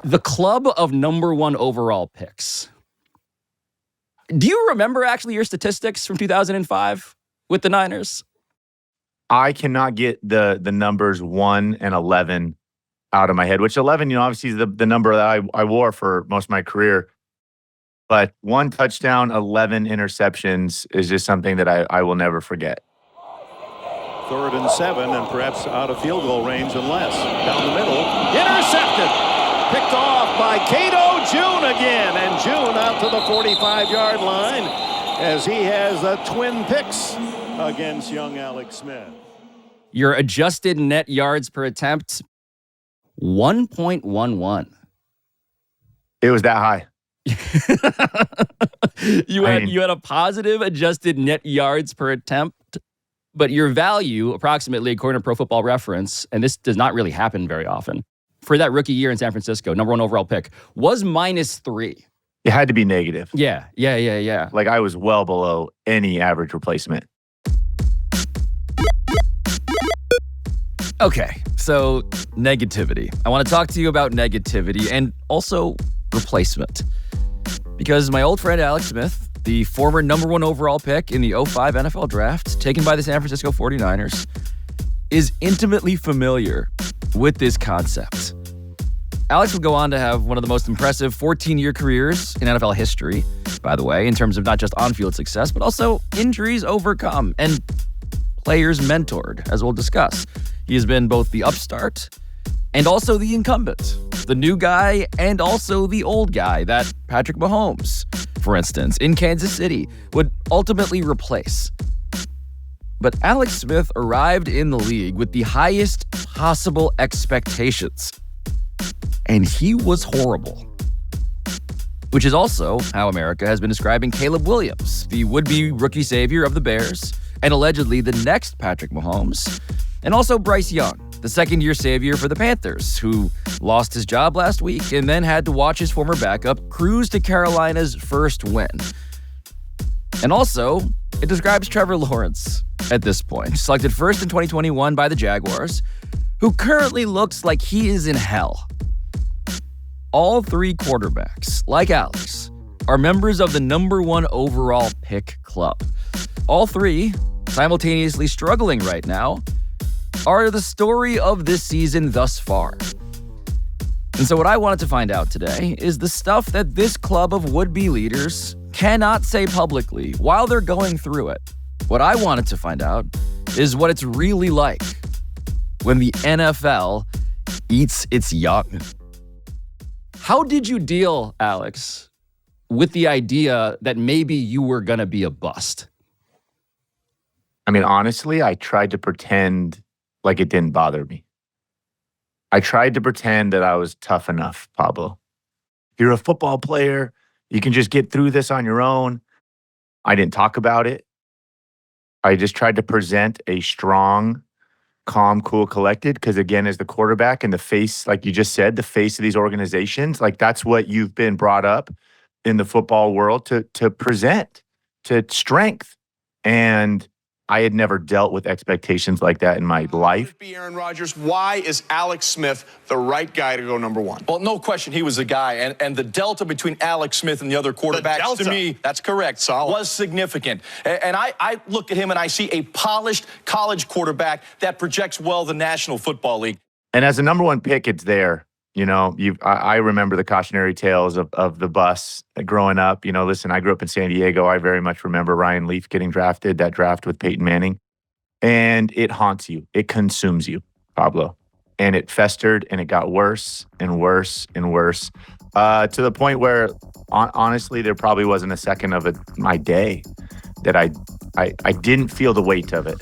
The club of number one overall picks. Do you remember actually your statistics from 2005 with the Niners? I cannot get the numbers 1 and 11 out of my head, which 11, obviously is the number that I wore for most of my career. But 1 touchdown, 11 interceptions is just something that I will never forget. 3rd and 7, and perhaps out of field goal range and less. Down the middle, intercepted. Picked off by Cato June again, and June out to the 45-yard line as he has the twin picks against young Alex Smith. Your adjusted net yards per attempt, 1.11. It was that high. You had a positive adjusted net yards per attempt, but your value, approximately according to Pro Football Reference, and this does not really happen very often, for that rookie year in San Francisco, number one overall pick, was -3. It had to be negative. Yeah. Like I was well below any average replacement. Okay, so negativity. I want to talk to you about negativity and also replacement. Because my old friend Alex Smith, the former number one overall pick in the 2005 NFL draft, taken by the San Francisco 49ers, is intimately familiar with this concept. Alex would go on to have one of the most impressive 14-year careers in NFL history, by the way, in terms of not just on-field success, but also injuries overcome and players mentored, as we'll discuss. He has been both the upstart and also the incumbent, the new guy and also the old guy that Patrick Mahomes, for instance, in Kansas City, would ultimately replace. But Alex Smith arrived in the league with the highest possible expectations. And he was horrible. Which is also how America has been describing Caleb Williams, the would-be rookie savior of the Bears, and allegedly the next Patrick Mahomes, and also Bryce Young, the second-year savior for the Panthers, who lost his job last week and then had to watch his former backup cruise to Carolina's first win. And also, it describes Trevor Lawrence at this point, selected first in 2021 by the Jaguars, who currently looks like he is in hell. All 3 quarterbacks, like Alex, are members of the number one overall pick club. All 3, simultaneously struggling right now, are the story of this season thus far. And so what I wanted to find out today is the stuff that this club of would-be leaders cannot say publicly while they're going through it. What I wanted to find out is what it's really like when the NFL eats its young. How did you deal, Alex, with the idea that maybe you were going to be a bust? I mean, honestly, I tried to pretend like it didn't bother me. I tried to pretend that I was tough enough, Pablo. You're a football player. You can just get through this on your own. I didn't talk about it. I just tried to present a strong, calm, cool, collected, because again, as the quarterback and the face, like you just said, the face of these organizations, like that's what you've been brought up in the football world to present, to strength. And I had never dealt with expectations like that in my life. Be Aaron Rodgers. Why is Alex Smith the right guy to go number one? Well, no question, he was the guy, and the delta between Alex Smith and the other quarterbacks, to me, that's correct, Solid. Was significant. And I look at him and I see a polished college quarterback that projects well the National Football League. And as a number one pick, it's there. I remember the cautionary tales of the bus growing up. Listen, I grew up in San Diego. I very much remember Ryan Leaf getting drafted, that draft with Peyton Manning. And it haunts you. It consumes you, Pablo. And it festered and it got worse and worse and worse to the point where, honestly, there probably wasn't a second of my day that I didn't feel the weight of it.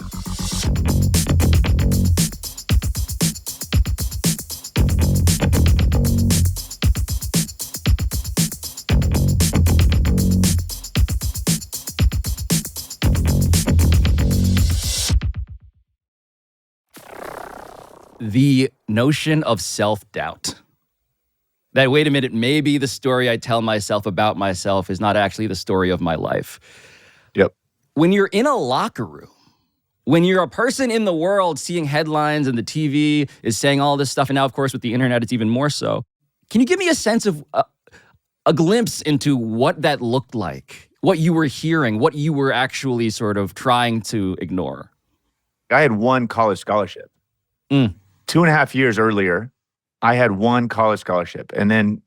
The notion of self-doubt. That, wait a minute, maybe the story I tell myself about myself is not actually the story of my life. Yep. When you're in a locker room, when you're a person in the world seeing headlines and the TV is saying all this stuff, and now, of course, with the internet, it's even more so. Can you give me a sense of a glimpse into what that looked like, what you were hearing, what you were actually sort of trying to ignore? I had one college scholarship. 2.5 years earlier, I had one college scholarship. And then,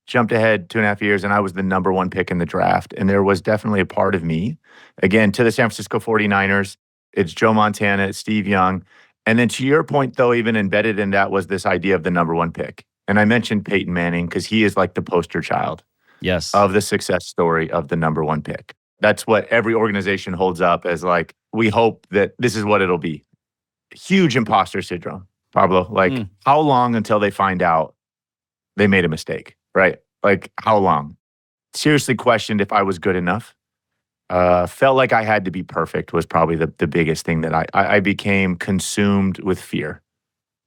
jumped ahead 2.5 years, and I was the number one pick in the draft. And there was definitely a part of me, again, to the San Francisco 49ers. It's Joe Montana, it's Steve Young. And then to your point, though, even embedded in that was this idea of the number one pick. And I mentioned Peyton Manning because he is like the poster child of the success story of the number one pick. That's what every organization holds up as like, we hope that this is what it'll be. Huge imposter syndrome, Pablo. Like, how long until they find out they made a mistake, right? Like, how long? Seriously questioned if I was good enough. Felt like I had to be perfect was probably the biggest thing that I became consumed with fear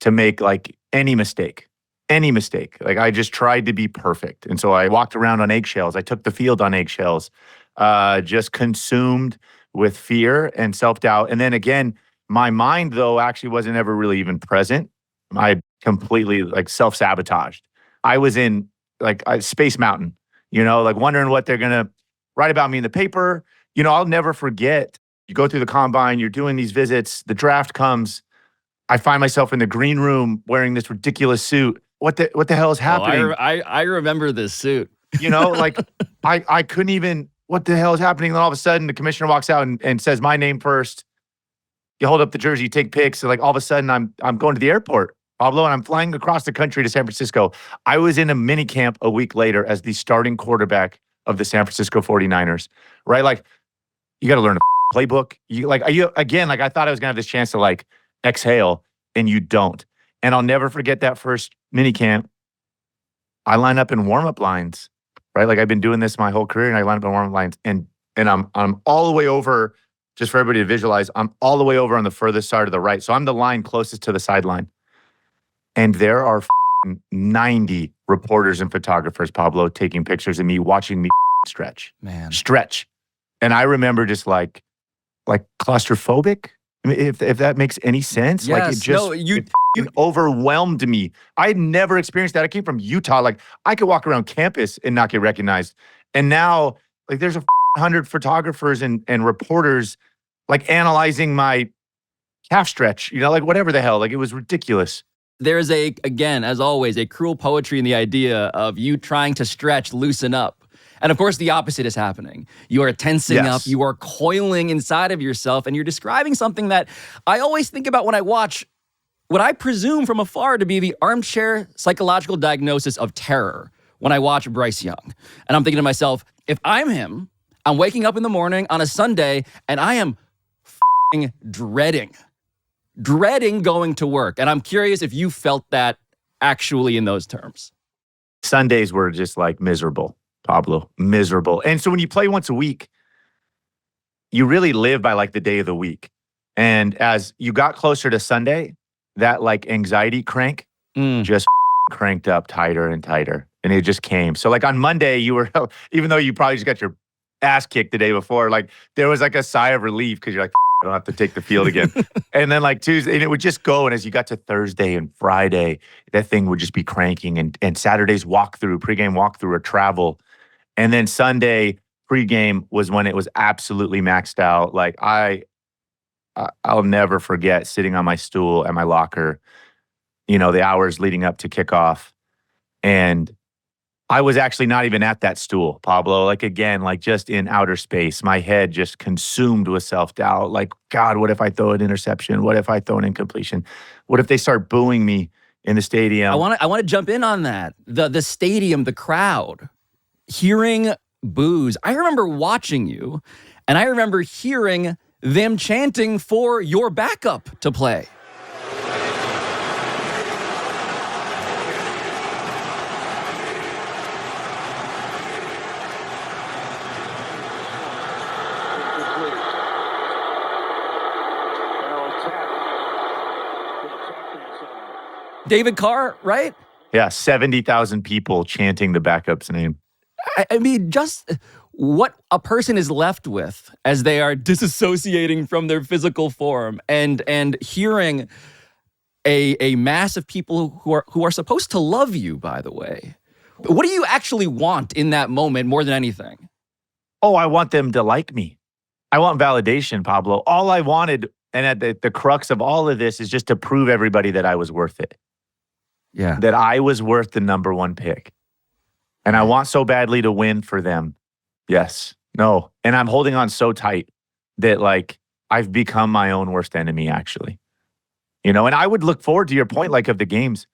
to make like any mistake. Like I just tried to be perfect. And so I walked around on eggshells. I took the field on eggshells, just consumed with fear and self-doubt. And then again, my mind though actually wasn't ever really even present. I completely like self-sabotaged. I was in like Space Mountain, like wondering what they're going to write about me in the paper. I'll never forget, you go through the combine, you're doing these visits, the draft comes, I find myself in the green room wearing this ridiculous suit. What the hell is happening? Oh, I remember this suit. Like I couldn't even, what the hell is happening? And all of a sudden the commissioner walks out and says my name first. You hold up the jersey, you take pics. And like all of a sudden I'm going to the airport, Pablo, and I'm flying across the country to San Francisco. I was in a mini camp a week later as the starting quarterback of the San Francisco 49ers, right? Like you got to learn a playbook. I thought I was going to have this chance to like exhale, and you don't. And I'll never forget that first mini camp. I line up in warm-up lines, right? Like I've been doing this my whole career, and I line up in warm-up lines, and I'm all the way over, just for everybody to visualize, I'm all the way over on the furthest side of the right. So I'm the line closest to the sideline. And there are 90 reporters and photographers, Pablo, taking pictures of me, watching me stretch. Stretch. And I remember just like claustrophobic. I mean, if that makes any sense. Yes. Like it just it overwhelmed me. I had never experienced that. I came from Utah. Like I could walk around campus and not get recognized. And now like there's 100 photographers and reporters like analyzing my calf stretch, like whatever the hell. Like it was ridiculous. There's again, as always, a cruel poetry in the idea of you trying to stretch, loosen up. And of course, the opposite is happening. You are tensing up, you are coiling inside of yourself, and you're describing something that I always think about when I watch what I presume from afar to be the armchair psychological diagnosis of terror when I watch Bryce Young. And I'm thinking to myself, if I'm him, I'm waking up in the morning on a Sunday, and I am dreading going to work. And I'm curious if you felt that actually in those terms. Sundays were just like miserable, Pablo, miserable. And so when you play once a week, you really live by like the day of the week. And as you got closer to Sunday, that like anxiety crank just cranked up tighter and tighter. And it just came. So like on Monday, you were, even though you probably just got your ass kicked the day before, like there was like a sigh of relief because you're like, I don't have to take the field again. And then like Tuesday, and it would just go. And as you got to Thursday and Friday, that thing would just be cranking. And Saturday's pregame walkthrough or travel. And then Sunday pregame was when it was absolutely maxed out. Like I'll never forget sitting on my stool at my locker, the hours leading up to kickoff. And I was actually not even at that stool, Pablo. Like again, like just in outer space, my head just consumed with self-doubt. Like, God, what if I throw an interception? What if I throw an incompletion? What if they start booing me in the stadium? I want to jump in on that. The stadium, the crowd, hearing boos. I remember watching you, and I remember hearing them chanting for your backup to play. David Carr, right? Yeah, 70,000 people chanting the backup's name. I mean, just what a person is left with as they are disassociating from their physical form and hearing a mass of people who are supposed to love you, by the way. What do you actually want in that moment more than anything? Oh, I want them to like me. I want validation, Pablo. All I wanted, and at the crux of all of this, is just to prove everybody that I was worth it. Yeah. That I was worth the number one pick. And I want so badly to win for them. Yes. No. And I'm holding on so tight that like I've become my own worst enemy, actually. You know, and I would look forward to your point, like of the games.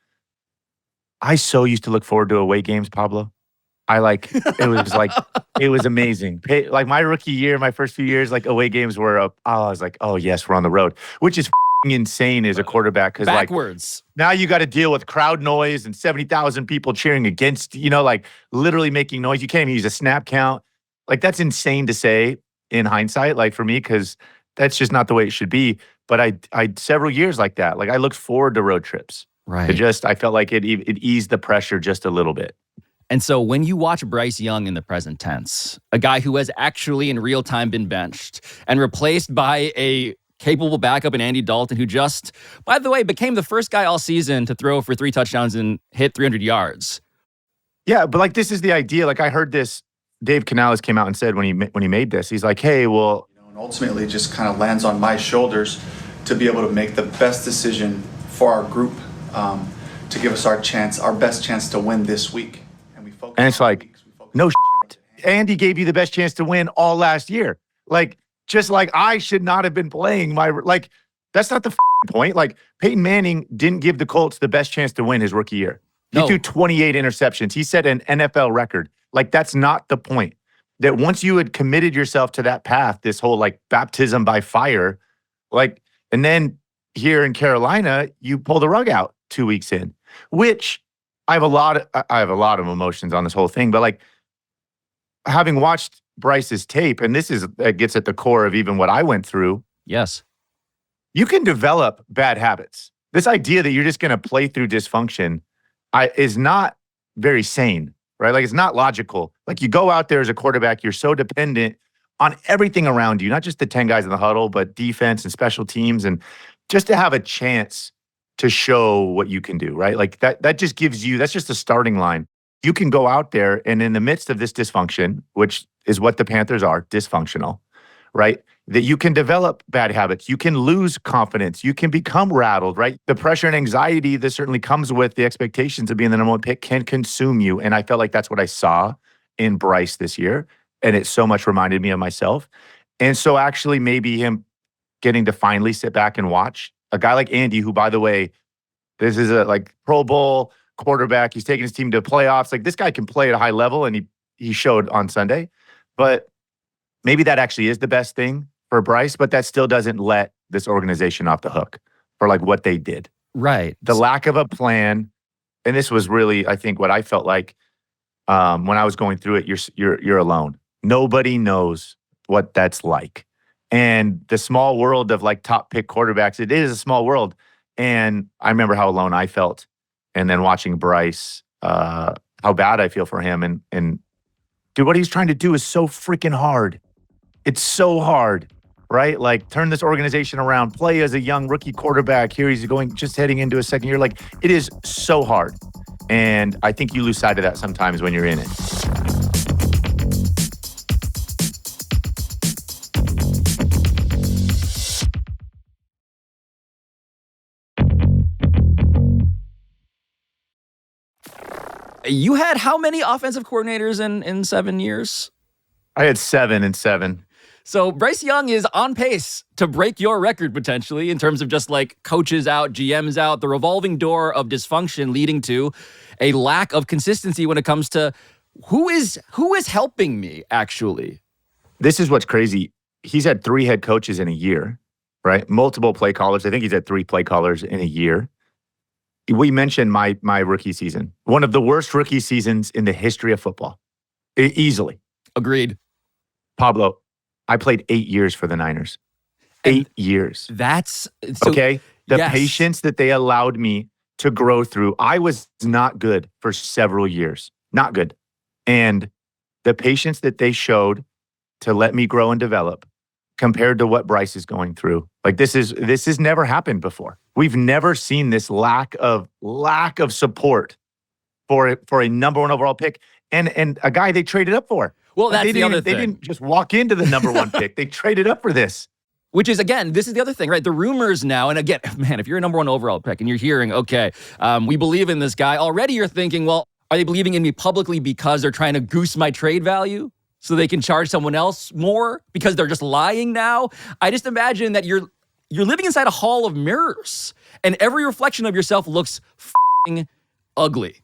I so used to look forward to away games, Pablo. It was amazing. Like my rookie year, my first few years, like away games were up. I was like, oh yes, we're on the road, which is insane as a quarterback. Because like backwards. Now you got to deal with crowd noise and 70,000 people cheering against, you know, like literally making noise. You can't even use a snap count. Like that's insane to say in hindsight, like for me, because that's just not the way it should be. But I several years like that. Like I looked forward to road trips. Right. I felt like it eased the pressure just a little bit. And so when you watch Bryce Young in the present tense, a guy who has actually in real time been benched and replaced by a capable backup in Andy Dalton, who just, by the way, became the first guy all season to throw for 3 touchdowns and hit 300 yards. Yeah, but like this is the idea. Like I heard this, Dave Canales came out and said when he made this, he's like, hey, well. And ultimately it just kind of lands on my shoulders to be able to make the best decision for our group, to give us our best chance to win this week. And it's like, no shit. Andy gave you the best chance to win all last year. Like, just like I should not have been playing that's not the point. Like, Peyton Manning didn't give the Colts the best chance to win his rookie year. He threw 28 interceptions. He set an NFL record. Like, that's not the point. That once you had committed yourself to that path, this whole like baptism by fire, like, and then here in Carolina, you pull the rug out 2 weeks in, which I have a lot of emotions on this whole thing, but like having watched Bryce's tape, and this gets at the core of even what I went through. Yes. You can develop bad habits. This idea that you're just going to play through dysfunction is not very sane, right? Like it's not logical. Like you go out there as a quarterback, you're so dependent on everything around you, not just the 10 guys in the huddle, but defense and special teams, and just to have a chance to show what you can do, right? Like that just gives you, that's just a starting line. You can go out there and in the midst of this dysfunction, which is what the Panthers are, dysfunctional, right? That you can develop bad habits. You can lose confidence. You can become rattled, right? The pressure and anxiety that certainly comes with the expectations of being the number one pick can consume you. And I felt like that's what I saw in Bryce this year. And it so much reminded me of myself. And so actually maybe him getting to finally sit back and watch a guy like Andy, who, by the way, this is a like Pro Bowl quarterback. He's taking his team to playoffs. Like this guy can play at a high level, and he showed on Sunday. But maybe that actually is the best thing for Bryce, but that still doesn't let this organization off the hook for like what they did. Right. The lack of a plan. And this was really, I think, what I felt like when I was going through it. You're alone. Nobody knows what that's like. And the small world of like top pick quarterbacks, it is a small world. And I remember how alone I felt. And then watching Bryce, how bad I feel for him. And dude, what he's trying to do is so freaking hard. It's so hard, right? Like turn this organization around, play as a young rookie quarterback. Here he's just heading into his second year. Like it is so hard. And I think you lose sight of that sometimes when you're in it. You had how many offensive coordinators in 7 years? I had 7 and 7. So Bryce Young is on pace to break your record potentially in terms of just like coaches out, GMs out, the revolving door of dysfunction leading to a lack of consistency when it comes to who is helping me actually. This is what's crazy. He's had 3 head coaches in a year, right? Multiple play callers. I think he's had 3 play callers in a year. We mentioned my rookie season. One of the worst rookie seasons in the history of football. Easily. Agreed. Pablo, I played 8 years for the Niners. 8 years. That's... okay? The yes. patience that they allowed me to grow through. I was not good for several years. Not good. And the patience that they showed to let me grow and develop compared to what Bryce is going through. Like this has never happened before. We've never seen this lack of support for a number one overall pick and a guy they traded up for. Well, that's the other They thing. didn't just walk into the number one pick. They traded up for this. Which is, again, this is the other thing, right? The rumors now, and again, man, if you're a number one overall pick and you're hearing, okay, we believe in this guy, already you're thinking, well, are they believing in me publicly because they're trying to goose my trade value so they can charge someone else more because they're just lying now? I just imagine that you're living inside a hall of mirrors and every reflection of yourself looks f***ing ugly.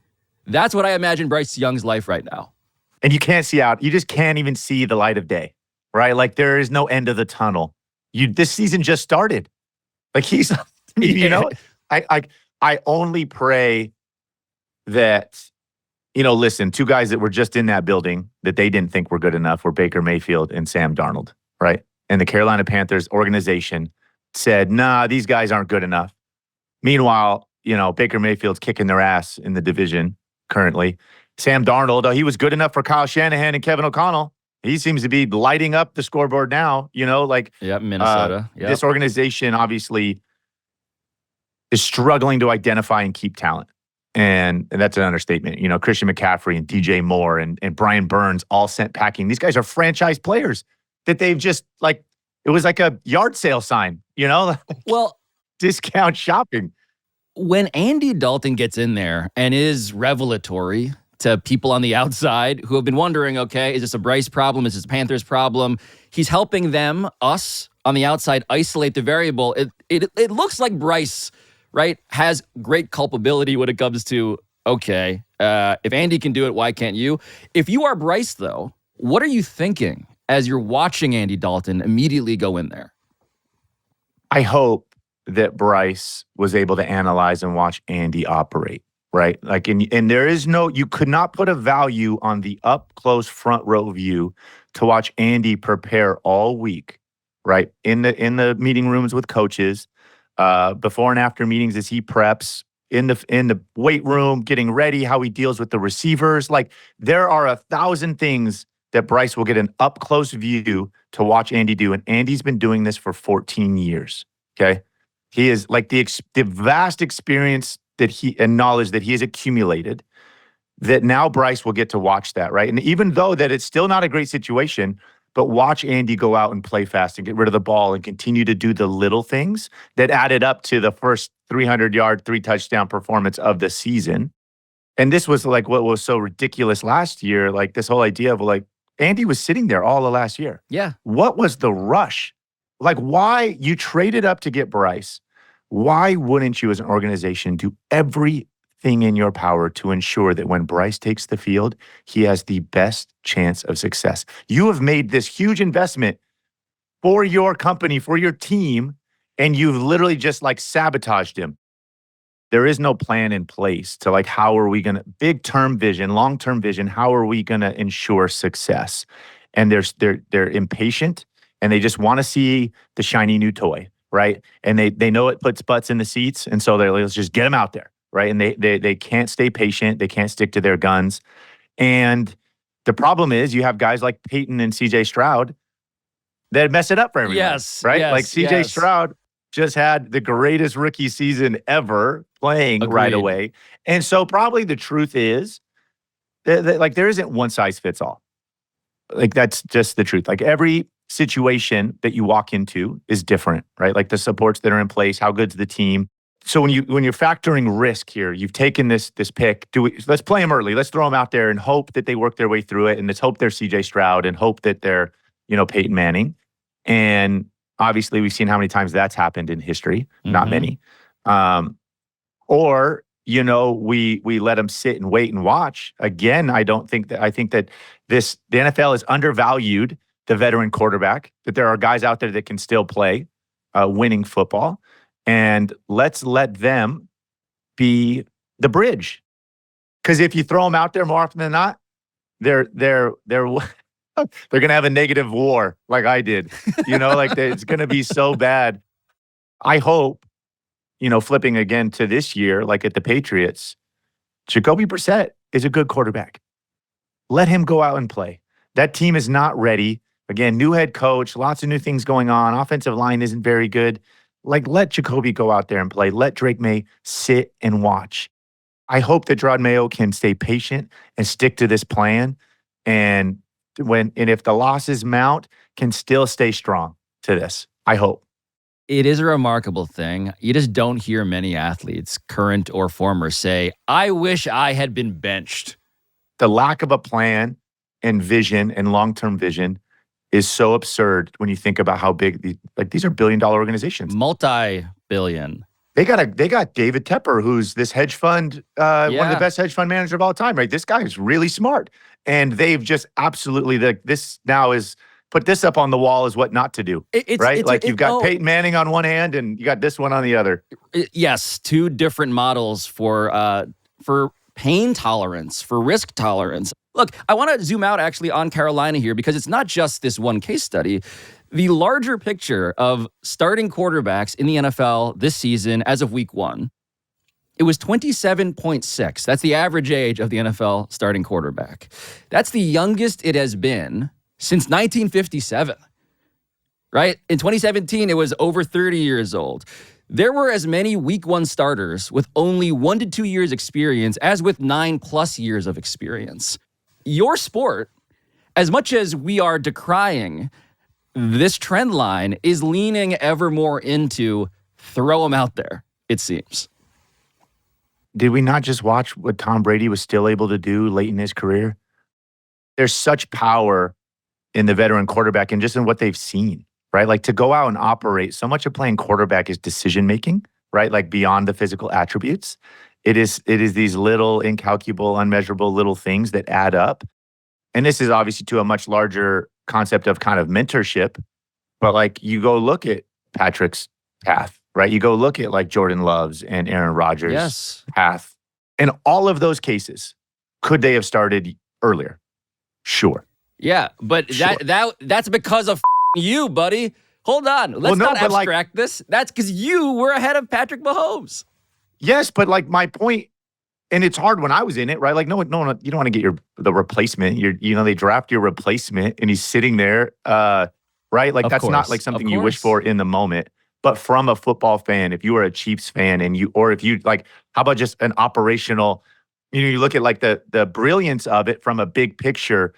That's what I imagine Bryce Young's life right now. And you can't see out. You just can't even see the light of day, right? Like there is no end of the tunnel. This season just started. Like he's, you know, I only pray that, you know, listen, two guys that were just in that building that they didn't think were good enough were Baker Mayfield and Sam Darnold, right? And the Carolina Panthers organization said, nah, these guys aren't good enough. Meanwhile, you know, Baker Mayfield's kicking their ass in the division currently. Sam Darnold, he was good enough for Kyle Shanahan and Kevin O'Connell. He seems to be lighting up the scoreboard now, you know, like Minnesota. This organization obviously is struggling to identify and keep talent. And that's an understatement. You know, Christian McCaffrey and DJ Moore and Brian Burns all sent packing. These guys are franchise players that they've just like, it was like a yard sale sign, you know? Well, discount shopping. When Andy Dalton gets in there and is revelatory to people on the outside who have been wondering, okay, is this a Bryce problem? Is this a Panthers problem? He's helping them, us, on the outside, isolate the variable. It looks like Bryce, right, has great culpability when it comes to, okay, if Andy can do it, why can't you? If you are Bryce, though, what are you thinking as you're watching Andy Dalton immediately go in there? I hope that Bryce was able to analyze and watch Andy operate. Right? Like, and there is you could not put a value on the up close front row view to watch Andy prepare all week, right? In the meeting rooms with coaches, before and after meetings as he preps, in the weight room, getting ready, how he deals with the receivers. Like there are 1,000 things that Bryce will get an up close view to watch Andy do. And Andy's been doing this for 14 years. Okay. He is like the vast experience and knowledge that he has accumulated, that now Bryce will get to watch that, right? And even though that it's still not a great situation, but watch Andy go out and play fast and get rid of the ball and continue to do the little things that added up to the first 300-yard, 3-touchdown performance of the season. And this was like what was so ridiculous last year, like this whole idea of like, Andy was sitting there all of last year. Yeah. What was the rush? Like why you traded up to get Bryce? Why wouldn't you as an organization do everything in your power to ensure that when Bryce takes the field, he has the best chance of success? You have made this huge investment for your company, for your team, and you've literally just like sabotaged him. There is no plan in place to like, how are we going to, big term vision, long-term vision, how are we going to ensure success? And they're impatient and they just want to see the shiny new toy. Right. And they know it puts butts in the seats. And so they're like, let's just get them out there. Right. And they can't stay patient. They can't stick to their guns. And the problem is you have guys like Peyton and CJ Stroud that mess it up for everyone. Yes. Right. Yes, like CJ Stroud just had the greatest rookie season ever playing right away. And so probably the truth is that like there isn't one size fits all. Like that's just the truth. Like every situation that you walk into is different, right? Like the supports that are in place, how good's the team. So when you're factoring risk here, you've taken this pick. Let's play them early. Let's throw them out there and hope that they work their way through it. And let's hope they're CJ Stroud and hope that they're, you know, Peyton Manning. And obviously we've seen how many times that's happened in history. Not many. Or, you know, we let them sit and wait and watch. Again, I think that the NFL is undervalued the veteran quarterback, that there are guys out there that can still play winning football. And let's let them be the bridge. Because if you throw them out there more often than not, they're going to have a negative war like I did. You know, like it's going to be so bad. I hope, you know, flipping again to this year, like at the Patriots, Jacoby Brissett is a good quarterback. Let him go out and play. That team is not ready. Again, new head coach, lots of new things going on. Offensive line isn't very good. Like, let Jacoby go out there and play. Let Drake May sit and watch. I hope that Gerard Mayo can stay patient and stick to this plan. And if the losses mount, can still stay strong to this. I hope. It is a remarkable thing. You just don't hear many athletes, current or former, say, I wish I had been benched. The lack of a plan and vision and long-term vision is so absurd when you think about how big these are billion-dollar organizations. Multi-billion. They got David Tepper, who's this hedge fund, one of the best hedge fund managers of all time, right? This guy is really smart. And they've just absolutely, this now is, put this up on the wall is what not to do, right? You've got Peyton Manning on one hand and you got this one on the other. Yes, two different models for pain tolerance, for risk tolerance. Look, I want to zoom out actually on Carolina here because it's not just this one case study. The larger picture of starting quarterbacks in the NFL this season as of week 1, it was 27.6. That's the average age of the NFL starting quarterback. That's the youngest it has been since 1957, right? In 2017, it was over 30 years old. There were as many week 1 starters with only 1 to 2 years experience as with 9+ years of experience. Your sport, as much as we are decrying this trend line, is leaning ever more into throw them out there, it seems. Did we not just watch what Tom Brady was still able to do late in his career? There's such power in the veteran quarterback and just in what they've seen, right? Like to go out and operate, so much of playing quarterback is decision-making, right? Like beyond the physical attributes. It is these little incalculable, unmeasurable little things that add up. And this is obviously to a much larger concept of kind of mentorship. But like you go look at Patrick's path, right? You go look at like Jordan Love's and Aaron Rodgers' path. In all of those cases, could they have started earlier? Sure. Yeah, but that's because of you, buddy. Hold on. Let's not abstract this. That's because you were ahead of Patrick Mahomes. Yes, but like my point, and it's hard when I was in it, right? Like no, you don't want to get the replacement. They draft your replacement and he's sitting there, right? Like that's not like something you wish for in the moment. But from a football fan, if you are a Chiefs fan if you like, how about just an operational, you look at like the brilliance of it from a big picture.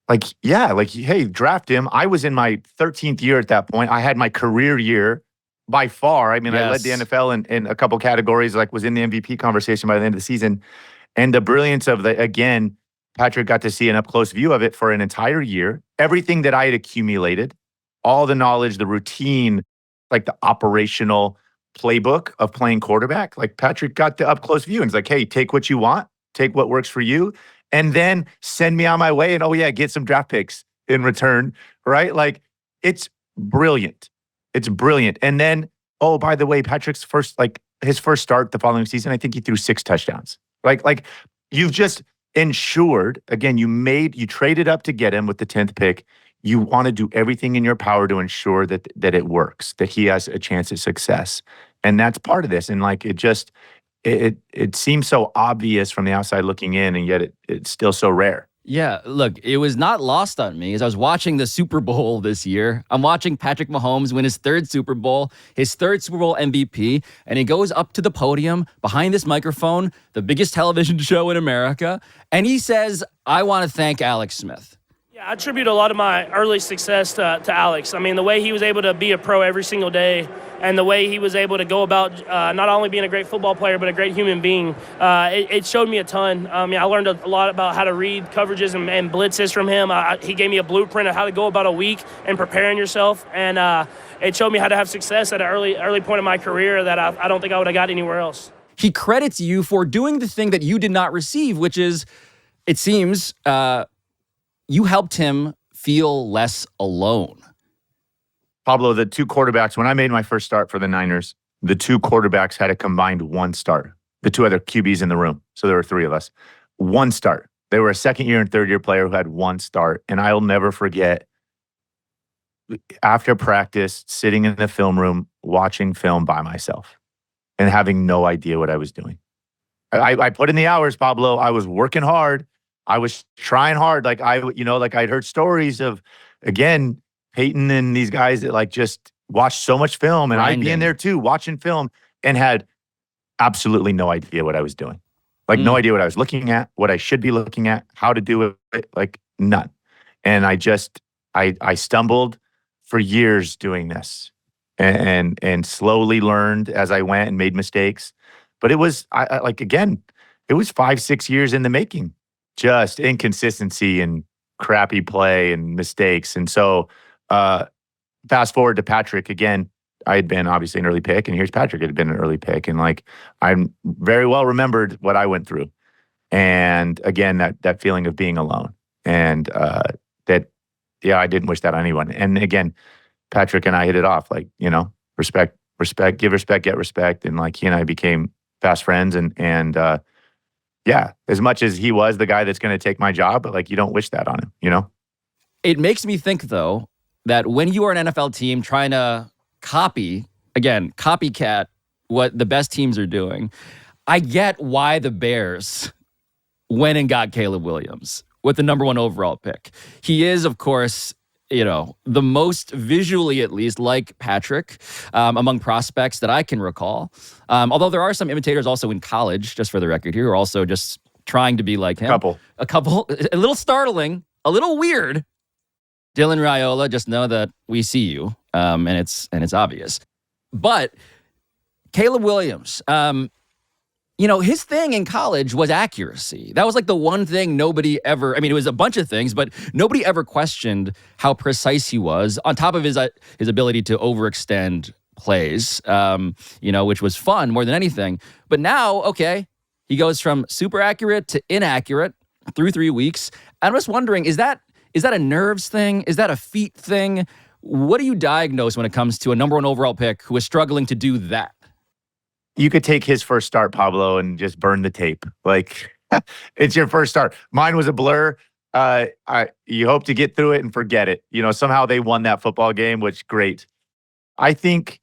Like, yeah, like, hey, draft him. I was in my 13th year at that point. I had my career year by far. I mean, I led the NFL in a couple categories, like was in the MVP conversation by the end of the season. And the brilliance of again, Patrick got to see an up-close view of it for an entire year. Everything that I had accumulated, all the knowledge, the routine, like the operational playbook of playing quarterback, like Patrick got the up-close view and it's like, hey, take what you want, take what works for you, and then send me on my way and get some draft picks in return, right? Like it's brilliant. It's brilliant. And then, by the way, Patrick's his first start the following season, I think he threw 6 touchdowns. Like you've just ensured, again, you traded up to get him with the 10th pick. You want to do everything in your power to ensure that it works, that he has a chance at success. And that's part of this. And like it seems so obvious from the outside looking in, and yet it's still so rare. Yeah, look, it was not lost on me as I was watching the Super Bowl this year. I'm watching Patrick Mahomes win his 3rd Super Bowl, his 3rd Super Bowl MVP, and he goes up to the podium behind this microphone, the biggest television show in America, and he says, I want to thank Alex Smith. Yeah, I attribute a lot of my early success to Alex. I mean, the way he was able to be a pro every single day and the way he was able to go about not only being a great football player but a great human being, it showed me a ton. I learned a lot about how to read coverages and blitzes from him. He gave me a blueprint of how to go about a week and preparing yourself, and it showed me how to have success at an early point in my career that I don't think I would have got anywhere else. He credits you for doing the thing that you did not receive, which is, it seems, you helped him feel less alone. Pablo, the 2 quarterbacks, when I made my first start for the Niners, the 2 quarterbacks had a combined 1 start. The 2 other QBs in the room. So there were 3 of us. 1 start. They were a 2nd-year and 3rd-year player who had 1 start. And I'll never forget, after practice, sitting in the film room, watching film by myself and having no idea what I was doing. I put in the hours, Pablo. I was working hard. I was trying hard. Like I'd heard stories of, again, Peyton and these guys that like just watched so much film, and I'd be in there too watching film and had absolutely no idea what I was doing. Like no idea what I was looking at, what I should be looking at, how to do it, like none. And I stumbled for years doing this and slowly learned as I went and made mistakes. But it was it was 5-6 years in the making, just inconsistency and crappy play and mistakes. And so fast forward to Patrick again. I had been obviously an early pick, and here's Patrick had been an early pick. And like, I'm very well remembered what I went through. And again, that feeling of being alone. And I didn't wish that on anyone. And again, Patrick and I hit it off, like, respect, give respect, get respect. And like, he and I became fast friends. And as much as he was the guy that's going to take my job, but like, you don't wish that on him, It makes me think, though, that when you are an NFL team trying to copycat what the best teams are doing, I get why the Bears went and got Caleb Williams with the number 1 overall pick. He is, of course, the most visually, at least, like Patrick among prospects that I can recall. Although there are some imitators also in college, just for the record here, who are also just trying to be like him. A couple, a little startling, a little weird. Dylan Raiola, just know that we see you, and it's obvious. But Caleb Williams, his thing in college was accuracy. That was like the one thing nobody ever, it was a bunch of things, but nobody ever questioned how precise he was, on top of his ability to overextend plays, which was fun more than anything. But now, okay, he goes from super accurate to inaccurate through 3 weeks. I'm just wondering, is that a nerves thing? Is that a feet thing? What do you diagnose when it comes to a number 1 overall pick who is struggling to do that? You could take his first start, Pablo, and just burn the tape. Like, it's your first start. Mine was a blur. You hope to get through it and forget it. Somehow they won that football game, which great. I think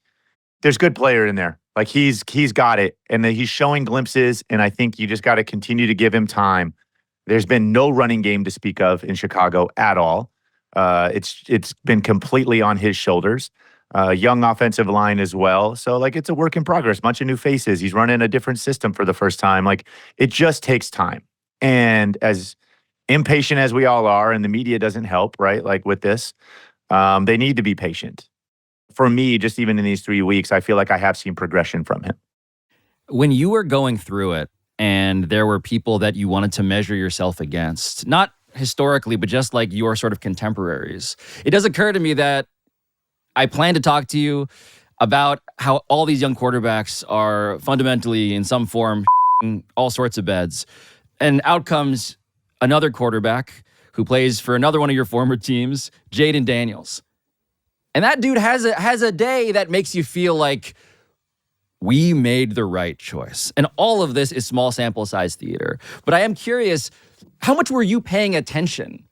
there's good player in there. Like he's got it, and he's showing glimpses. And I think you just got to continue to give him time. There's been no running game to speak of in Chicago at all. It's been completely on his shoulders. Young offensive line as well. So like, it's a work in progress, bunch of new faces. He's running a different system for the first time. Like, it just takes time. And as impatient as we all are, and the media doesn't help, right? Like with this, they need to be patient. For me, just even in these 3 weeks, I feel like I have seen progression from him. When you were going through it and there were people that you wanted to measure yourself against, not historically, but just like your sort of contemporaries, it does occur to me that I plan to talk to you about how all these young quarterbacks are fundamentally, in some form, all sorts of beds. And out comes another quarterback who plays for another one of your former teams, Jayden Daniels. And that dude has a day that makes you feel like we made the right choice. And all of this is small sample size theater. But I am curious, how much were you paying attention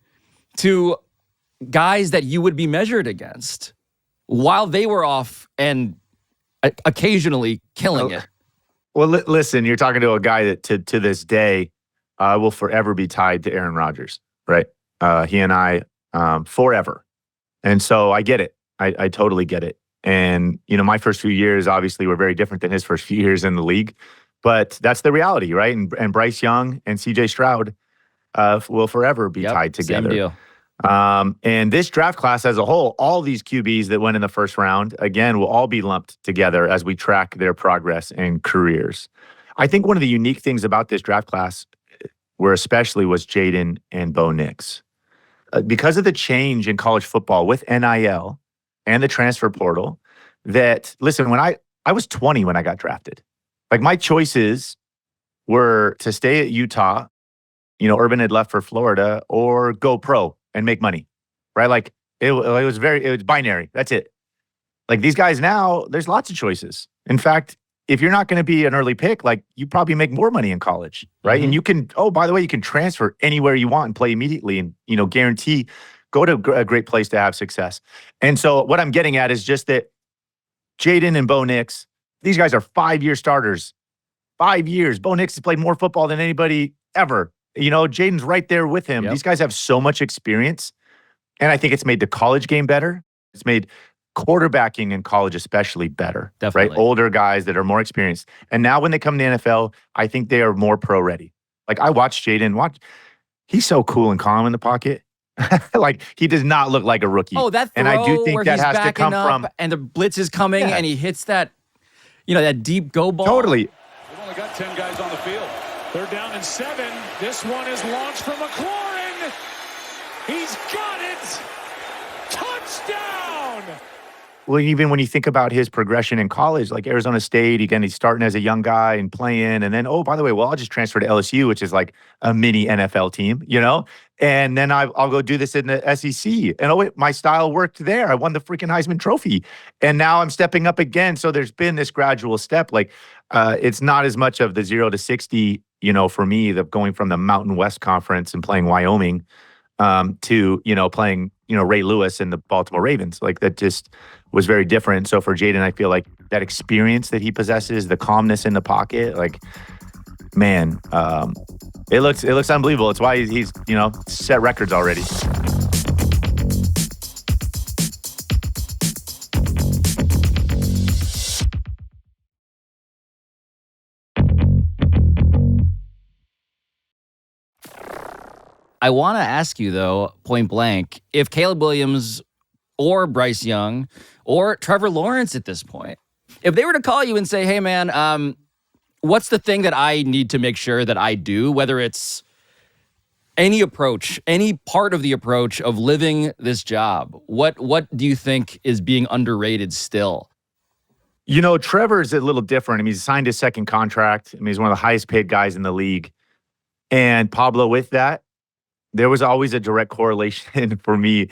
to guys that you would be measured against while they were off and occasionally killing it? Well, listen, you're talking to a guy that to this day will forever be tied to Aaron Rodgers, right? He and I, forever. And so I get it. I totally get it. And, my first few years obviously were very different than his first few years in the league. But that's the reality, right? And Bryce Young and CJ Stroud will forever be tied together. Same deal. And this draft class as a whole, all these QBs that went in the first round, again, will all be lumped together as we track their progress and careers. I think one of the unique things about this draft class was Jayden and Bo Nix. Because of the change in college football with NIL and the transfer portal, that, listen, when I was 20 when I got drafted. Like, my choices were to stay at Utah, Urban had left for Florida, or go pro and make money, right? Like, it was binary. That's it. Like, these guys now, there's lots of choices. In fact, if you're not going to be an early pick, like, you probably make more money in college, right? Mm-hmm. And you can, by the way, you can transfer anywhere you want and play immediately and, guarantee go to a great place to have success. And so what I'm getting at is just that Jayden and Bo Nix, these guys are 5-year starters. 5 years. Bo Nix has played more football than anybody ever Jaden's right there with him. Yep. These guys have so much experience. And I think it's made the college game better. It's made quarterbacking in college especially better. Definitely. Right? Older guys that are more experienced. And now when they come to the NFL, I think they are more pro ready. Like I watched Jaden. He's so cool and calm in the pocket. Like he does not look like a rookie. Oh, that throw and I do think where that he's has to backing come up from and the blitz is coming and he hits that, that deep go ball. Totally. We've only got 10 guys on the field. They're down in 7. This one is launched from McLaurin. He's got it. Touchdown. Well, even when you think about his progression in college, like Arizona State, again, he's starting as a young guy and playing. And then, by the way, I'll just transfer to LSU, which is like a mini NFL team, And then I'll go do this in the SEC. And my style worked there. I won the freaking Heisman Trophy. And now I'm stepping up again. So there's been this gradual step. Like it's not as much of the 0 to 60, for me, going from the Mountain West Conference and playing Wyoming to, playing, Ray Lewis and the Baltimore Ravens. Like that just was very different. So for Jaden, I feel like that experience that he possesses, the calmness in the pocket, like, man, it looks unbelievable. It's why he's set records already. I want to ask you, though, point blank, if Caleb Williams or Bryce Young or Trevor Lawrence at this point, if they were to call you and say, hey, man, what's the thing that I need to make sure that I do, whether it's any approach, any part of the approach of living this job, what do you think is being underrated still? Trevor's a little different. I mean, he's signed his second contract. I mean, he's one of the highest paid guys in the league. And Pablo, with that, there was always a direct correlation for me.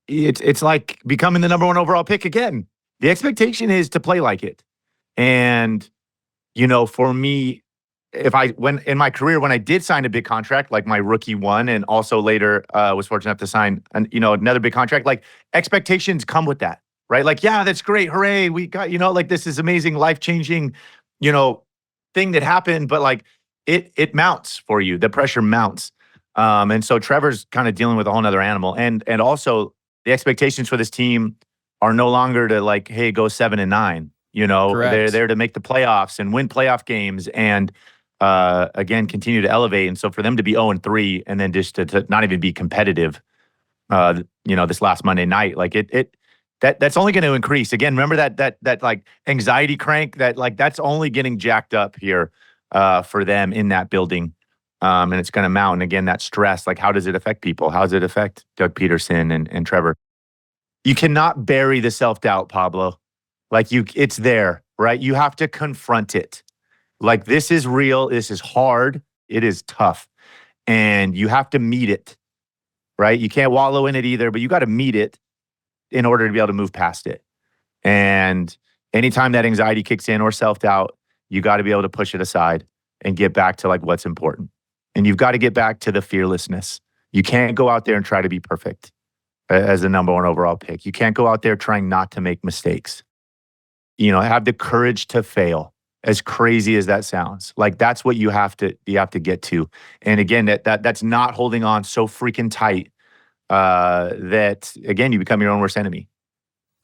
It's like becoming the number 1 overall pick again. The expectation is to play like it. And, for me, when in my career, when I did sign a big contract, like my rookie one, and also later was fortunate enough to sign, another big contract, like expectations come with that, right? Like, yeah, that's great. Hooray. We got, like this is amazing, life-changing, thing that happened. But like, it mounts for you. The pressure mounts. And so Trevor's kind of dealing with a whole nother animal. And also the expectations for this team are no longer to like, hey, go 7-9. Correct. They're there to make the playoffs and win playoff games and again, continue to elevate. And so for them to be 0-3 and then just to not even be competitive, this last Monday night, like that's only going to increase. Again, remember that like anxiety crank that's only getting jacked up here. For them in that building. And it's going to mount. And again, that stress, like how does it affect people? How does it affect Doug Peterson and Trevor? You cannot bury the self-doubt, Pablo. Like it's there, right? You have to confront it. Like this is real. This is hard. It is tough. And you have to meet it, right? You can't wallow in it either, but you got to meet it in order to be able to move past it. And anytime that anxiety kicks in or self-doubt, you got to be able to push it aside and get back to like what's important. And you've got to get back to the fearlessness. You can't go out there and try to be perfect as the number 1 overall pick. You can't go out there trying not to make mistakes. Have the courage to fail, as crazy as that sounds. Like that's what you have to get to. And again, that's not holding on so freaking tight that again, you become your own worst enemy.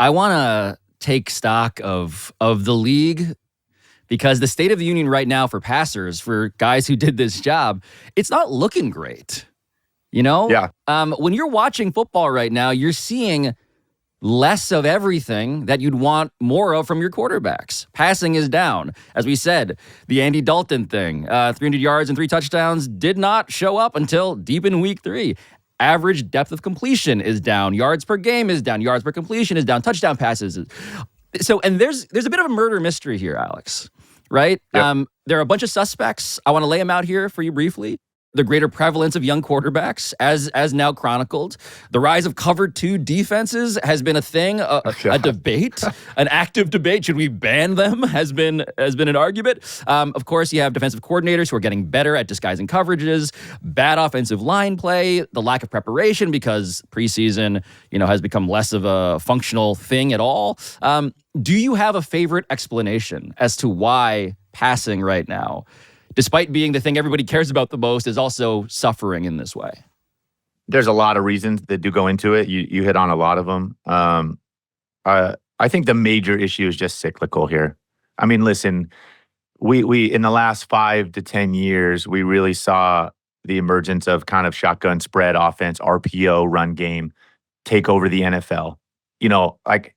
I want to take stock of the league. Because the state of the union right now for passers, for guys who did this job, it's not looking great. Yeah. When you're watching football right now, you're seeing less of everything that you'd want more of from your quarterbacks. Passing is down. As we said, the Andy Dalton thing, 300 yards and 3 touchdowns did not show up until deep in week 3. Average depth of completion is down. Yards per game is down. Yards per completion is down. Touchdown passes. So, and there's a bit of a murder mystery here, Alex. Right? Yep. There are a bunch of suspects. I want to lay them out here for you briefly. The greater prevalence of young quarterbacks, as now chronicled. The rise of cover 2 defenses has been a thing, a debate, an active debate. Should we ban them? Has been an argument. Of course, you have defensive coordinators who are getting better at disguising coverages, bad offensive line play, the lack of preparation because preseason, has become less of a functional thing at all. Do you have a favorite explanation as to why passing right now despite being the thing everybody cares about the most, is also suffering in this way? There's a lot of reasons that do go into it. You hit on a lot of them. I think the major issue is just cyclical here. I mean, listen, we in the last 5 to 10 years, we really saw the emergence of kind of shotgun spread offense, RPO, run game, take over the NFL. You know, like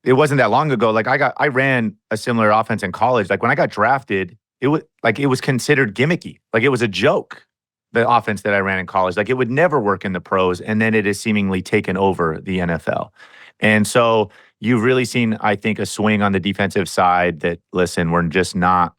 it wasn't that long ago. Like I ran a similar offense in college. Like when I got drafted, it was considered gimmicky. Like it was a joke, the offense that I ran in college. Like it would never work in the pros, and then it has seemingly taken over the NFL. And so you've really seen, I think, a swing on the defensive side that, listen, we're not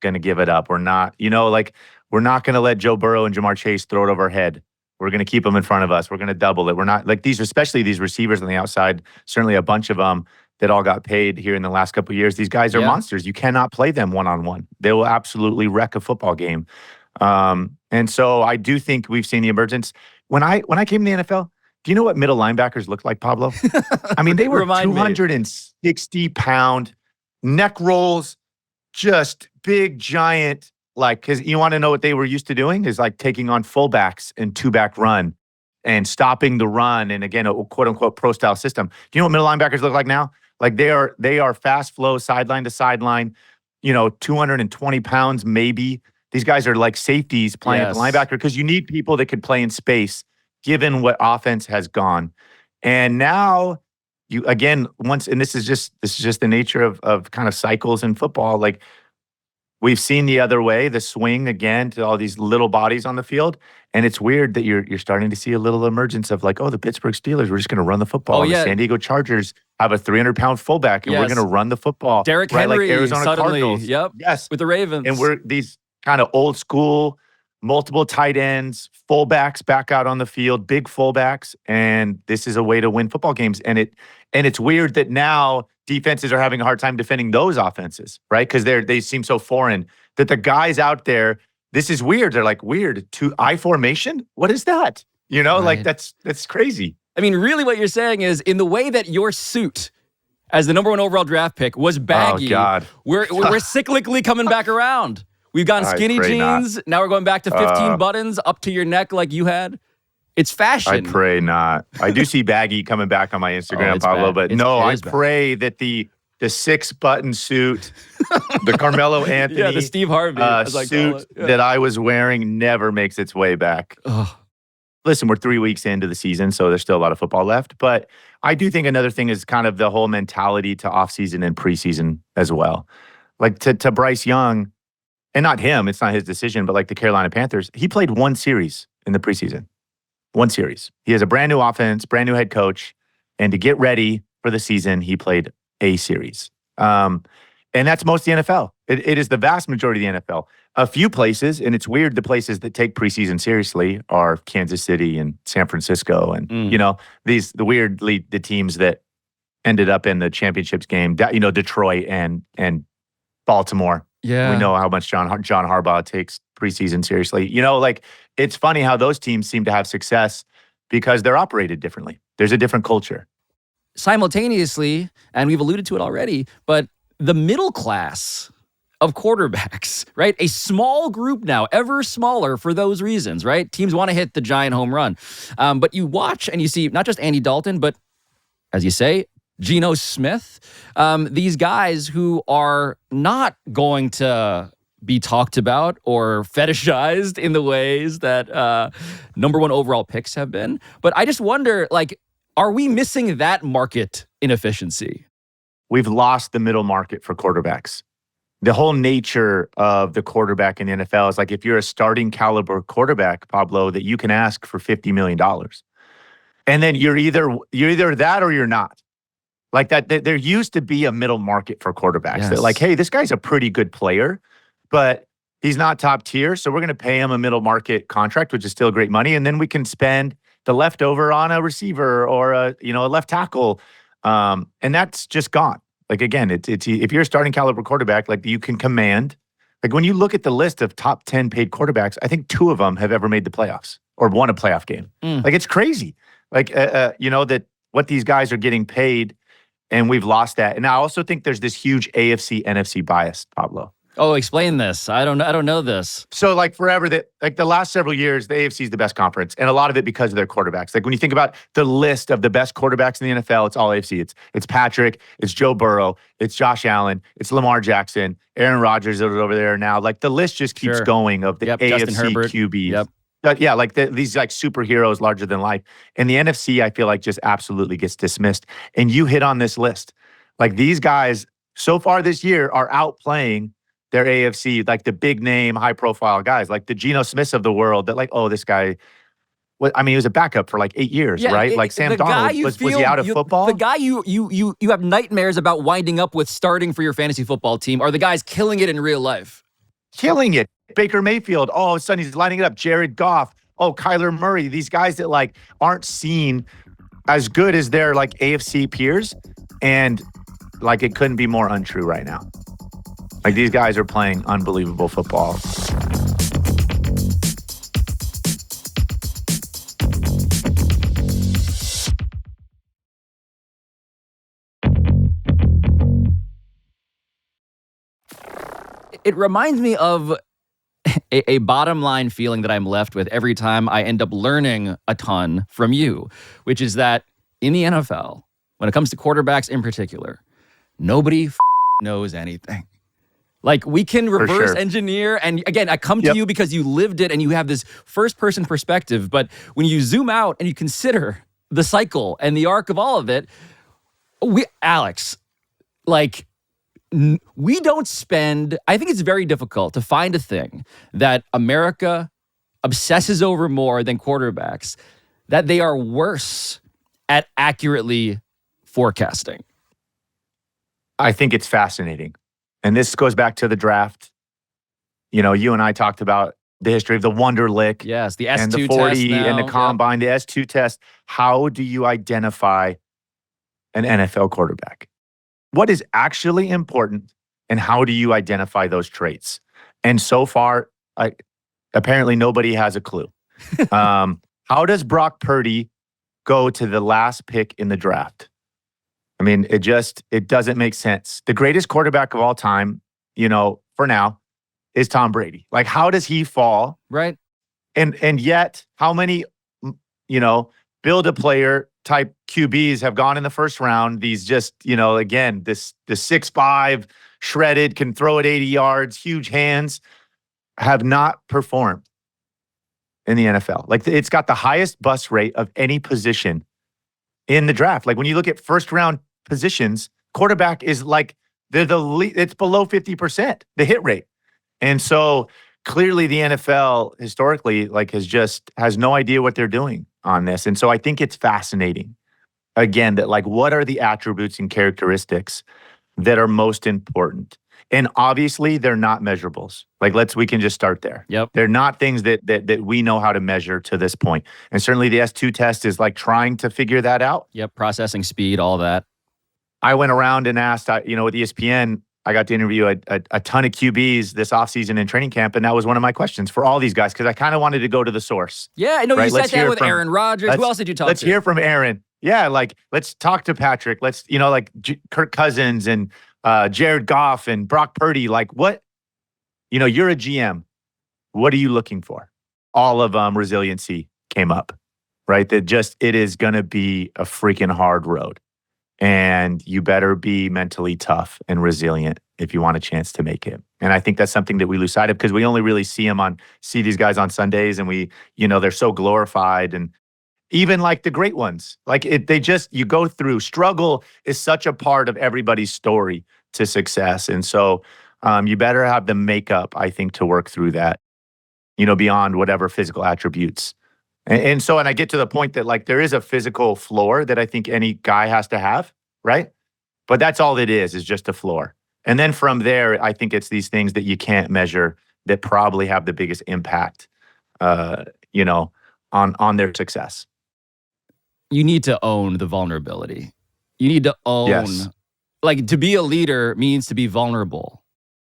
going to give it up. We're not going to let Joe Burrow and Jamar Chase throw it over our head. We're going to keep them in front of us. We're going to double it. We're not like especially these receivers on the outside, certainly a bunch of them that all got paid here in the last couple of years. These guys are monsters. You cannot play them one-on-one. They will absolutely wreck a football game. And so I do think we've seen the emergence. When I came to the NFL, do you know what middle linebackers looked like, Pablo? I mean, they were 260-pound neck rolls, just big, giant, like, because you want to know what they were used to doing is like taking on fullbacks and two-back run and stopping the run. And again, a quote-unquote pro-style system. Do you know what middle linebackers look like now? Like they are fast flow, sideline to sideline, 220 pounds maybe. These guys are like safeties playing at the linebacker because you need people that could play in space given what offense has gone. And now you, again, this is just the nature of kind of cycles in football. Like we've seen the other way, the swing again to all these little bodies on the field. And it's weird that you're starting to see a little emergence of like, oh, the Pittsburgh Steelers, we're just going to run the football. The San Diego Chargers have a 300-pound fullback and we're going to run the football. Derrick Henry, like Arizona suddenly, Cardinals. Yes, with the Ravens. And we're these kind of old school, multiple tight ends, fullbacks back out on the field, big fullbacks, and this is a way to win football games. And it's weird that now defenses are having a hard time defending those offenses, right? Because they seem so foreign. That the guys out there, this is weird. They're like, weird, I formation? What is that? Like that's crazy. I mean, really what you're saying is in the way that your suit as the number 1 overall draft pick was baggy, we're cyclically coming back around. We've gone skinny jeans. Not. Now we're going back to 15 buttons up to your neck like you had. It's fashion. I pray not. I do see baggy coming back on my Instagram, Pablo, but I pray that the 6-button suit, the Carmelo Anthony the Steve Harvey suit that I was wearing never makes its way back. Listen, we're 3 weeks into the season, so there's still a lot of football left. But I do think another thing is kind of the whole mentality to offseason and preseason as well. Like to Bryce Young, and not him, it's not his decision, but like the Carolina Panthers, he played one series in the preseason. One series. He has a brand new offense, brand new head coach, and to get ready for the season, he played a series. And that's most of the NFL. It is the vast majority of the NFL. A few places, and it's weird, the places that take preseason seriously are Kansas City and San Francisco, and the teams that ended up in the championships game, Detroit and Baltimore. Yeah. We know how much John Harbaugh takes preseason seriously. It's funny how those teams seem to have success because they're operated differently. There's a different culture. Simultaneously, and we've alluded to it already, but the middle class of quarterbacks, right? A small group now, ever smaller for those reasons, right? Teams want to hit the giant home run. But you watch and you see not just Andy Dalton, but as you say, Geno Smith, these guys who are not going to be talked about or fetishized in the ways that number 1 overall picks have been. But I just wonder, are we missing that market inefficiency? We've lost the middle market for quarterbacks. The whole nature of the quarterback in the NFL is like if you're a starting caliber quarterback, Pablo, that you can ask for $50 million. And then you're either that or you're not. Like that, there used to be a middle market for quarterbacks. Yes. That like, hey, this guy's a pretty good player, but he's not top tier, so we're going to pay him a middle market contract, which is still great money, and then we can spend the leftover on a receiver or a left tackle, and that's just gone. Like again, it's if you're a starting caliber quarterback, like you can command. Like when you look at the list of top 10 paid quarterbacks, I think 2 of them have ever made the playoffs or won a playoff game. Like it's crazy. Like that what these guys are getting paid. And we've lost that. And I also think there's this huge AFC, NFC bias, Pablo. Oh, explain this. I don't know this. So like forever, the last several years, the AFC is the best conference, and a lot of it because of their quarterbacks. Like when you think about the list of the best quarterbacks in the NFL, it's all AFC. It's Patrick, it's Joe Burrow, it's Josh Allen, it's Lamar Jackson, Aaron Rodgers is over there now. Like the list just keeps going of the AFC QBs. Yeah, like these like superheroes larger than life. And the NFC, I feel like just absolutely gets dismissed. And you hit on this list. Like these guys so far this year are outplaying their AFC, like the big name, high profile guys, like the Geno Smiths of the world that like, oh, this guy, he was a backup for like 8 years, right? Like Sam Darnold, was he out of football? The guy you have nightmares about winding up with starting for your fantasy football team are the guys killing it in real life. Killing it. Baker Mayfield, all of a sudden he's lining it up. Jared Goff, Kyler Murray, these guys that like aren't seen as good as their like AFC peers. And like it couldn't be more untrue right now. Like these guys are playing unbelievable football. It reminds me of a bottom line feeling that I'm left with every time I end up learning a ton from you, which is that in the NFL, when it comes to quarterbacks in particular, nobody knows anything. Like we can reverse engineer. And again, I come to you because you lived it and you have this first person perspective. But when you zoom out and you consider the cycle and the arc of all of it, Alex, like we don't spend, I think it's very difficult to find a thing that America obsesses over more than quarterbacks, that they are worse at accurately forecasting. I think it's fascinating. And this goes back to the draft. You know, you and I talked about the history of the Wonderlic. Yes, the S2 and the 40 test and the combine, the S2 test. How do you identify an NFL quarterback? What is actually important and how do you identify those traits? And so far, apparently nobody has a clue. How does Brock Purdy go to the last pick in the draft? I mean, it doesn't make sense. The greatest quarterback of all time, you know, for now, is Tom Brady. Like, how does he fall? Right. And yet, how many, you know, build-a-player type QBs have gone in the first round? These just, you know, again, the 6'5", shredded, can throw it 80 yards, huge hands, have not performed in the NFL. Like, it's got the highest bust rate of any position in the draft. Like, when you look at first-round positions, quarterback is like, it's below 50%, the hit rate. And so clearly the NFL historically like has no idea what they're doing on this. And so I think it's fascinating again that like what are the attributes and characteristics that are most important? And obviously they're not measurables. Like we can just start there. Yep. They're not things that we know how to measure to this point. And certainly the S2 test is like trying to figure that out. Yep, processing speed, all that. I went around and asked, you know, with ESPN, I got to interview a ton of QBs this offseason in training camp, and that was one of my questions for all these guys because I kind of wanted to go to the source. Yeah, I know you sat down with Aaron Rodgers. Who else did you talk to? Let's hear from Aaron. Yeah, like let's talk to Patrick. Let's, you know, like Kirk Cousins and Jared Goff and Brock Purdy. Like what, you know, you're a GM. What are you looking for? All of resiliency came up, right? That it is going to be a freaking hard road. And you better be mentally tough and resilient if you want a chance to make it. And I think that's something that we lose sight of because we only really see these guys on Sundays, and we, you know, they're so glorified. And even like the great ones, like you go through struggle is such a part of everybody's story to success. And so you better have the makeup, I think, to work through that, you know, beyond whatever physical attributes. And so I get to the point that like there is a physical floor that I think any guy has to have, right? But that's all it is just a floor. And then from there, I think it's these things that you can't measure that probably have the biggest impact, you know, on their success. You need to own the vulnerability. You need to own, like to be a leader means to be vulnerable.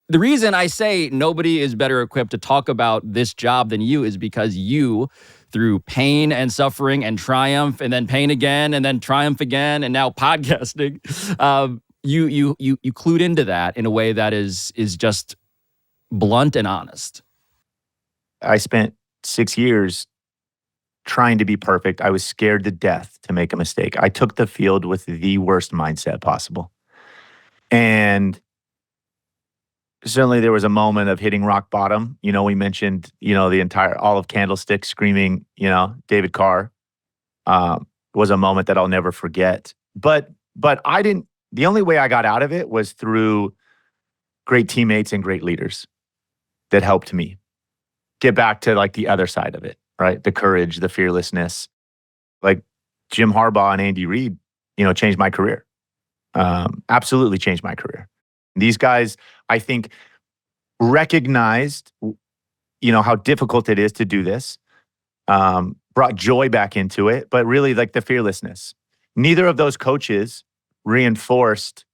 The reason I say nobody is better equipped to talk about this job than you is because you, through pain and suffering and triumph, and then pain again, and then triumph again, and now podcasting. You clued into that in a way that is just blunt and honest. I spent 6 years trying to be perfect. I was scared to death to make a mistake. I took the field with the worst mindset possible. And certainly there was a moment of hitting rock bottom. We mentioned, the entire, all of Candlestick screaming, David Carr was a moment that I'll never forget. But I didn't, the only way I got out of it was through great teammates and great leaders that helped me get back to like the other side of it, right? The courage, the fearlessness. Like Jim Harbaugh and Andy Reid, changed my career. Absolutely changed my career. These guys, I think, recognized, how difficult it is to do this, brought joy back into it, but really like the fearlessness. Neither of those coaches reinforced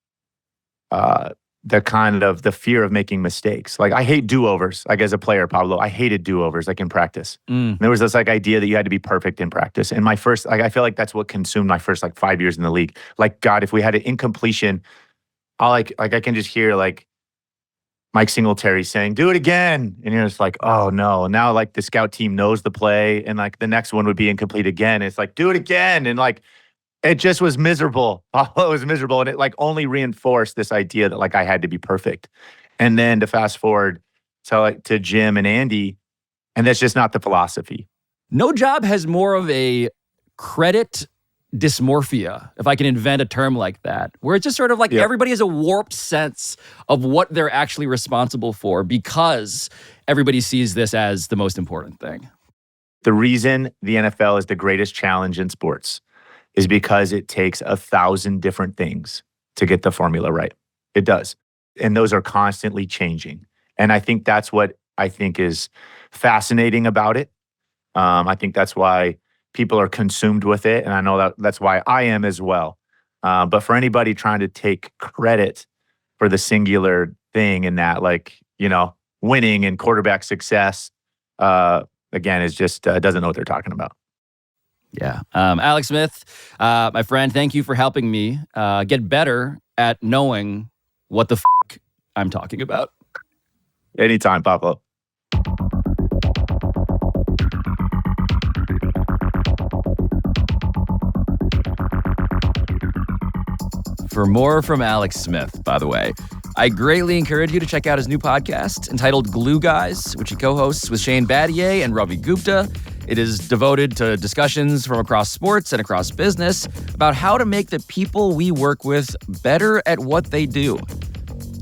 the kind of the fear of making mistakes. Like I hate do-overs. Like as a player, Pablo, I hated do-overs like in practice. There was this like idea that you had to be perfect in practice. And my first, like I feel like that's what consumed my first like 5 years in the league. Like God, if we had an incompletion, I can just hear like Mike Singletary saying, "Do it again," and you're just like, "Oh no!" Now like the scout team knows the play, and like the next one would be incomplete again. It's like, "Do it again," and like. It just was miserable. It was miserable. And it like only reinforced this idea that like I had to be perfect. And then to fast forward to Jim and Andy, and that's just not the philosophy. No job has more of a credit dysmorphia, if I can invent a term like that, where it's just sort of like everybody has a warped sense of what they're actually responsible for because everybody sees this as the most important thing. The reason the NFL is the greatest challenge in sports is because it takes 1,000 different things to get the formula right. It does. And those are constantly changing. And I think that's what I think is fascinating about it. I think that's why people are consumed with it. And I know that's why I am as well. But for anybody trying to take credit for the singular thing in that, like, winning and quarterback success, again, is just doesn't know what they're talking about. Yeah. Alex Smith, my friend, thank you for helping me get better at knowing what the f*** I'm talking about. Anytime, Pablo. For more from Alex Smith, by the way, I greatly encourage you to check out his new podcast entitled Glue Guys, which he co-hosts with Shane Battier and Ravi Gupta. It is devoted to discussions from across sports and across business about how to make the people we work with better at what they do.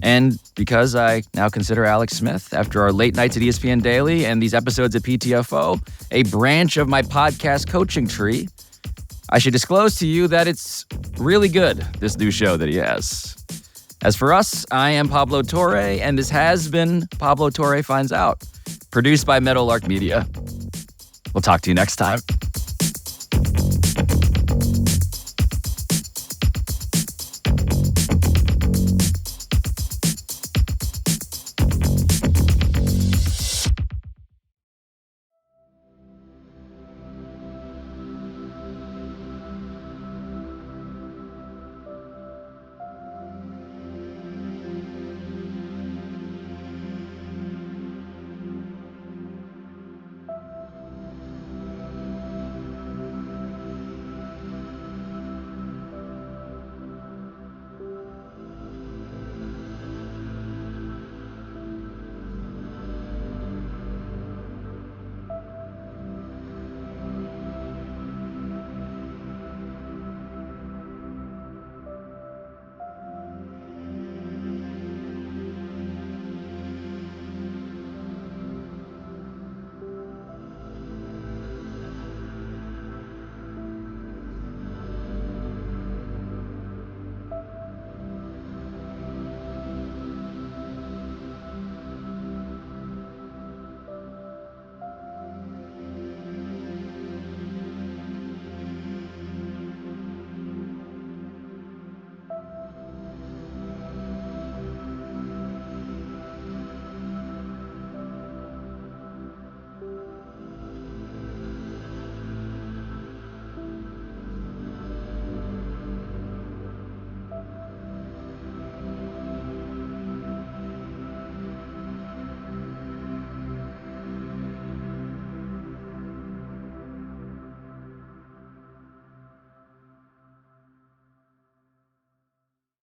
And because I now consider Alex Smith, after our late nights at ESPN Daily and these episodes at PTFO, a branch of my podcast coaching tree, I should disclose to you that it's really good, this new show that he has. As for us, I am Pablo Torre, and this has been Pablo Torre Finds Out, produced by Meadowlark Media. We'll talk to you next time.